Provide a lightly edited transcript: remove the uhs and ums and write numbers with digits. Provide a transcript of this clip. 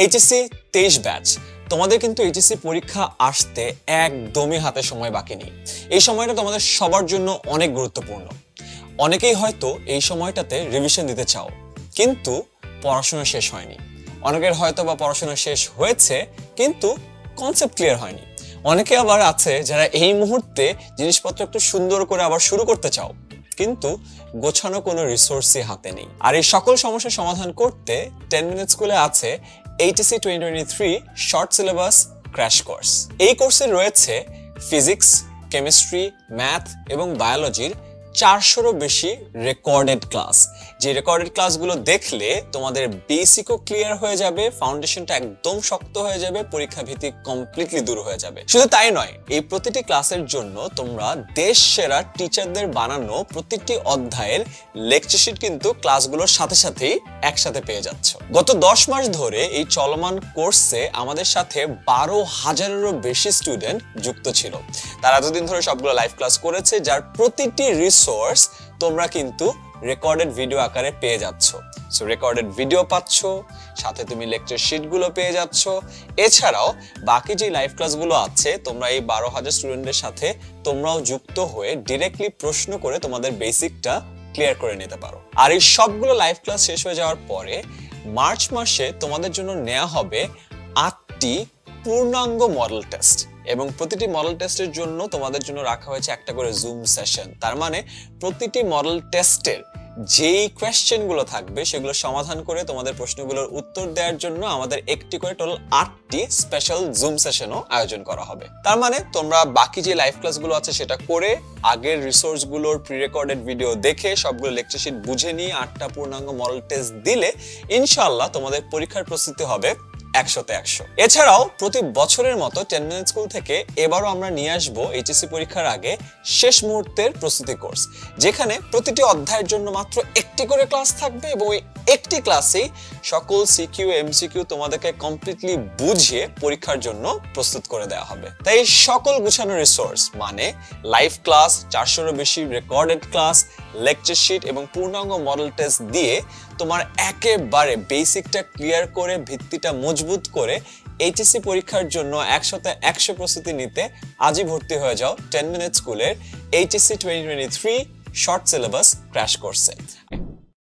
HSC 23 batch, তোমাদের কিন্তু HSC পরীক্ষা আসতে একদমই হাতে সময় বাকি নেই। এই সময়টা তোমাদের সবার জন্য অনেক গুরুত্বপূর্ণ। অনেকেই হয়তো এই সময়টাতে রিভিশন দিতে চাও, কিন্তু পড়াশোনা শেষ হয়নি। অনেকের হয়তো বা পড়াশোনা শেষ হয়েছে, কিন্তু কনসেপ্ট ক্লিয়ার হয়নি। অনেকে আবার আছে যারা এই মুহূর্তে জিনিসপত্র একটু সুন্দর করে আবার শুরু করতে চাও, কিন্তু গোছানো কোনো রিসোর্সই হাতে নেই। আর এই সকল সমস্যার সমাধান করতে 10 মিনিট স্কুলে আছে HSC 2023 short syllabus crash course. এই কোর্সে রয়েছে ফিজিক্স, কেমিস্ট্রি, ম্যাথ এবং বায়োলজির 400-রও বেশি রেকর্ডেড ক্লাস। যে রেকর্ডেড ক্লাসগুলো দেখলে তোমাদের বেসিকও ক্লিয়ার হয়ে যাবে, ফাউন্ডেশনটা একদম শক্ত হয়ে যাবে, পরীক্ষা ভীতি কমপ্লিটলি দূর হয়ে যাবে। শুধু তাই নয়, এই প্রতিটি ক্লাসের জন্য তোমরা দেশ সেরা টিচারদের বানানো প্রতিটি অধ্যায়ের লেকচার শিট কিন্তু ক্লাসগুলোর সাথে সাথেই একসাথে পেয়ে যাচ্ছ। গত 10 মাস ধরে এই চলমান কোর্সে আমাদের সাথে 12,000-এরও বেশি স্টুডেন্ট যুক্ত ছিল। তারা এতদিন ধরে সবগুলো লাইভ ক্লাস করেছে, যার প্রতিটি রিসোর্স তোমরা কিন্তু রেকর্ডেড ভিডিও আকারে পেয়ে যাচ্ছ। সো রেকর্ডেড ভিডিও পাচ্ছ, সাথে তুমি লেকচার শিটগুলো পেয়ে যাচ্ছ। এছাড়াও বাকি যে লাইভ ক্লাসগুলো আছে, তোমরা এই 12,000 স্টুডেন্টের সাথে তোমরাও যুক্ত হয়ে ডিরেক্টলি প্রশ্ন করে তোমাদের বেসিকটা ক্লিয়ার করে নিতে পারো। আর এই সবগুলো লাইভ ক্লাস শেষ হয়ে যাওয়ার পরে মার্চ মাসে তোমাদের জন্য নেওয়া হবে 8টি পূর্ণাঙ্গ মডেল টেস্ট, এবং প্রতিটি মডেল টেস্টের জন্য তোমাদের জন্য রাখা হয়েছে একটা করে জুম সেশন। তার মানে প্রতিটি মডেল টেস্টের যেই কোয়েশ্চেনগুলো থাকবে সেগুলো সমাধান করে তোমাদের প্রশ্নগুলোর উত্তর দেওয়ার জন্য আমাদের একটি করে টোটাল 8টি স্পেশাল জুম সেশনও আয়োজন করা হবে। তার মানে তোমরা বাকি যে লাইভ ক্লাসগুলো আছে সেটা করে, আগের রিসোর্সগুলোর প্রি রেকর্ডেড ভিডিও দেখে, সবগুলো লেকচার শিট বুঝে নিয়ে 8টা পূর্ণাঙ্গ মডেল টেস্ট দিলে ইনশাআল্লাহ তোমাদের পরীক্ষার প্রস্তুতি হবে 100-তে 100। এছাড়াও প্রতি বছরের মতো 10 মিনিট স্কুল থেকে এবারও আমরা নিয়ে আসবো এইচএসসি পরীক্ষার আগে শেষ মুহূর্তের প্রস্তুতি কোর্স, যেখানে প্রতিটি অধ্যায়ের জন্য মাত্র একটি করে ক্লাস থাকবে, এবং ওই একটি ক্লাসেই সকল সিকিউ এমসিকিউ তোমাদেরকে কমপ্লিটলি বুঝিয়ে পরীক্ষার জন্য প্রস্তুত করে দেওয়া হবে। তাই সকল গুছানো রিসোর্স মানে লাইভ ক্লাস, 400-রও বেশি রেকর্ডেড ক্লাস, লেকচার শিট এবং পূর্ণাঙ্গ মডেল টেস্ট দিয়ে তোমার একেবারে বেসিকটা ক্লিয়ার করে, ভিত্তিটা মজবুত করে এইচএসসি পরীক্ষার জন্য 100-তে 100 প্রস্তুতি নিতে আজই ভর্তি হয়ে যাও 10 মিনিট স্কুলের HSC 2023 শর্ট সিলেবাস ক্র্যাশ কোর্সে।